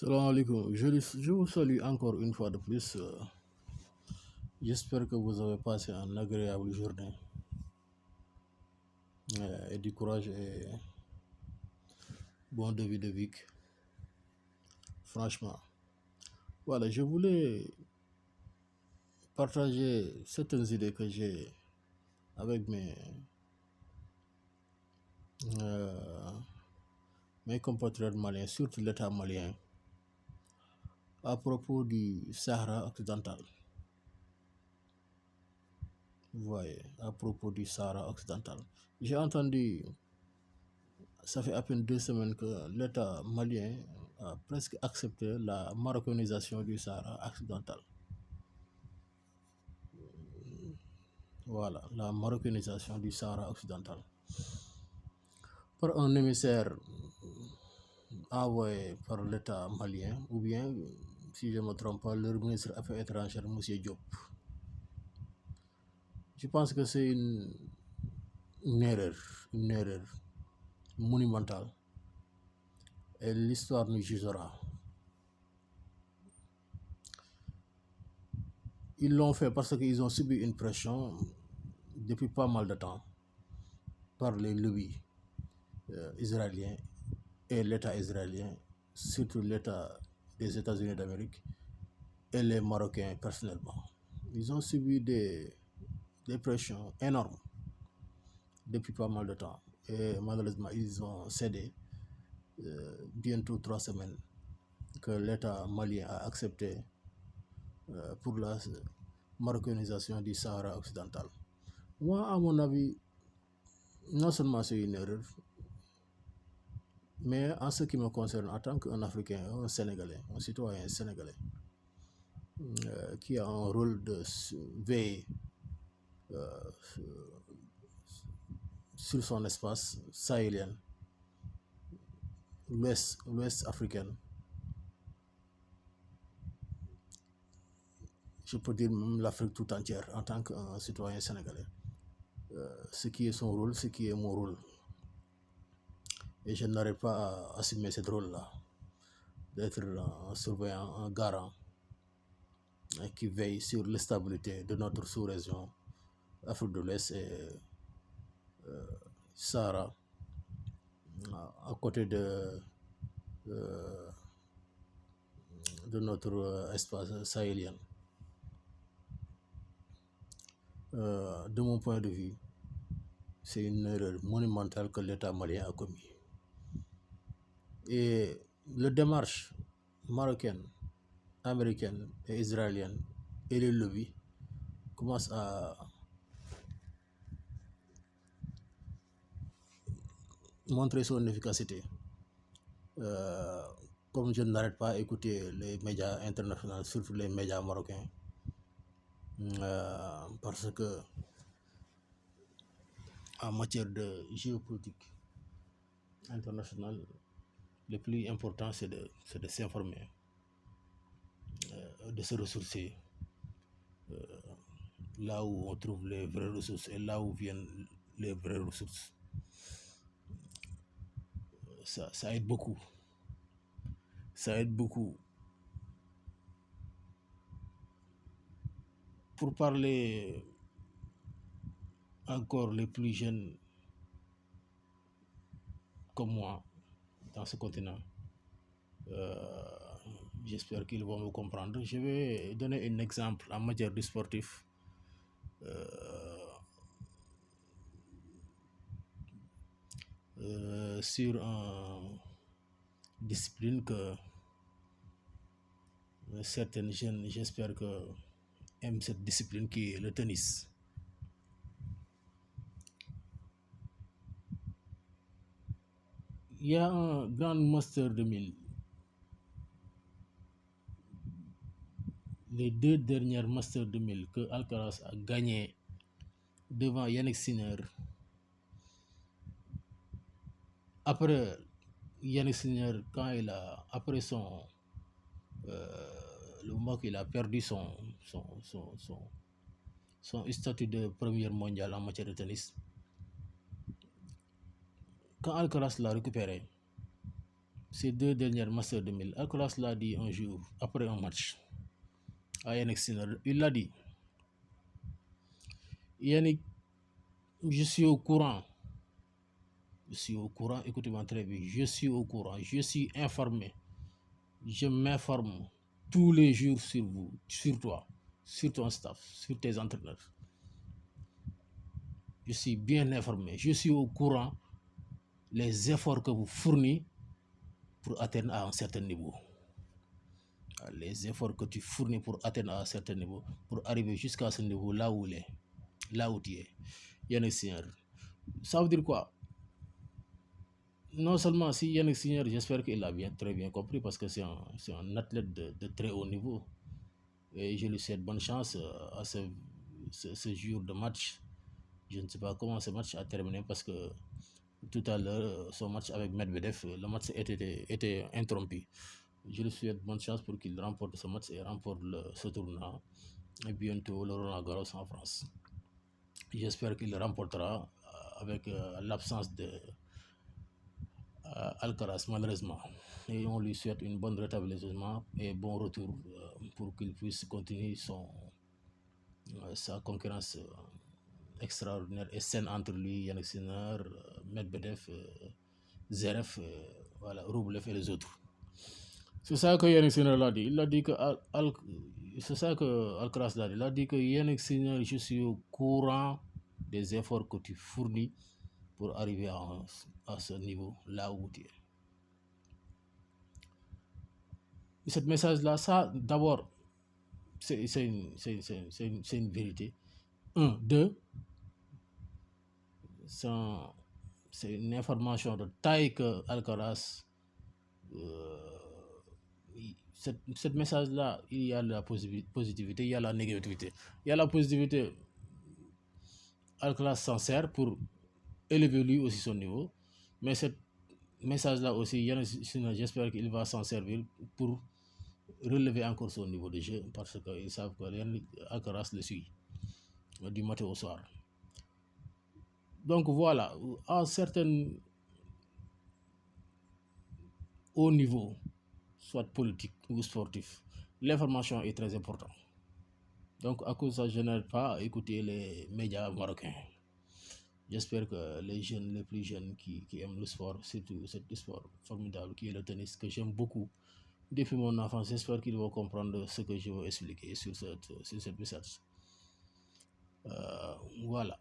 Salam alaikum. Je vous salue encore une fois de plus. J'espère que vous avez passé une agréable journée et du courage et bon début de vie. Franchement, voilà, je voulais partager certaines idées que j'ai avec euh, mes compatriotes maliens, surtout l'État malien, à propos du Sahara occidental. Vous voyez, à propos du Sahara occidental. J'ai entendu, ça fait à peine 2 semaines que l'État malien a presque accepté la marocanisation du Sahara occidental. Voilà, la marocanisation du Sahara occidental. Par un émissaire envoyé par l'État malien, ou bien, si je ne me trompe pas, leur ministre des Affaires étrangères, M. Diop. Je pense que c'est une erreur monumentale. Et l'histoire nous jugera. Ils l'ont fait parce qu'ils ont subi une pression depuis pas mal de temps par les lobbies israéliens et l'État israélien, surtout l'État des États-Unis d'Amérique et les Marocains personnellement. Ils ont subi des pressions énormes depuis pas mal de temps et malheureusement ils ont cédé. Bientôt 3 semaines que l'État malien a accepté pour la marocanisation du Sahara occidental. Moi, à mon avis, non seulement c'est une erreur, mais en ce qui me concerne, en tant qu'un Africain, un Sénégalais, un citoyen sénégalais, qui a un rôle de veiller sur son espace sahélien, l'Ouest africain, je peux dire même l'Afrique tout entière, en tant qu'un citoyen sénégalais. Ce qui est son rôle, ce qui est mon rôle. Et je n'arrive pas à assumer ce rôle-là, d'être un surveillant, un garant qui veille sur la stabilité de notre sous-région, Afrique de l'Est et Sahara, à côté de notre espace sahélien. De mon point de vue, c'est une erreur monumentale que l'État malien a commis. Et la démarche marocaine, américaine et israélienne et les lobbies commencent à montrer son efficacité. Comme je n'arrête pas d'écouter les médias internationaux, surtout les médias marocains, parce que en matière de géopolitique internationale, le plus important c'est de s'informer, de se ressourcer là où on trouve les vraies ressources et là où viennent les vraies ressources. Ça aide beaucoup. Ça aide beaucoup. Pour parler encore les plus jeunes comme moi dans ce continent, j'espère qu'ils vont me comprendre. Je vais donner un exemple en matière de sportif. Sur une discipline que certains jeunes, j'espère que aiment cette discipline qui est le tennis. Il y a un grand master de 1000. Les 2 dernières masters de 1000 que Alcaraz a gagné devant Yannick Sinner. Après Yannick Sinner, quand après le moment qu'il a perdu son statut de premier mondial en matière de tennis, quand Alcaraz l'a récupéré, ces 2 dernières Masters 2000, Alcaraz l'a dit un jour après un match à Yannick Sinner. Il l'a dit, Yannick, je suis au courant, écoutez-moi très bien, je suis au courant, je suis informé, je m'informe tous les jours sur vous, sur toi, sur ton staff, sur tes entraîneurs. Je suis bien informé, je suis au courant les efforts que vous fournissez pour atteindre à un certain niveau. Les efforts que tu fournis pour atteindre à un certain niveau, pour arriver jusqu'à ce niveau là où tu es. Yannick Sinner. Ça veut dire quoi? Non seulement si Yannick Sinner, j'espère qu'il a très bien compris parce que c'est un athlète de très haut niveau. Et je lui souhaite bonne chance à ce jour de match. Je ne sais pas comment ce match a terminé parce que tout à l'heure, son match avec Medvedev, le match était interrompu. Je lui souhaite bonne chance pour qu'il remporte ce match et remporte ce tournoi. Et bientôt le Roland Garros en France. J'espère qu'il le remportera avec l'absence de Alcaraz, malheureusement. Et on lui souhaite une bonne rétablissement et bon retour pour qu'il puisse continuer sa concurrence extraordinaire et saine entre lui, Yannick Sinner, Medvedev, Zverev, voilà, Rublev et les autres. C'est ça que Yannick Sinner l'a dit. Il a dit que c'est ça que Alcaraz l'a dit. Il a dit que Yannick Sinner, je suis au courant des efforts que tu fournis pour arriver à ce niveau là où tu es. Ce message-là, ça, d'abord, c'est une vérité. 1, 2, c'est une information de taille que Alcaraz. Ce message-là, il y a la positivité, il y a la négativité. Il y a la positivité, Alcaraz s'en sert pour élever lui aussi son niveau. Mais ce message-là aussi, j'espère qu'il va s'en servir pour relever encore son niveau de jeu parce qu'ils savent que Alcaraz le suit du matin au soir. Donc voilà, à un certain haut niveau, soit politique ou sportif, l'information est très importante. Donc à cause de ça, je n'aime pas à écouter les médias marocains. J'espère que les jeunes, les plus jeunes qui aiment le sport, surtout ce sport formidable qui est le tennis, que j'aime beaucoup, depuis mon enfance, j'espère qu'ils vont comprendre ce que je veux expliquer sur cette message. Voilà.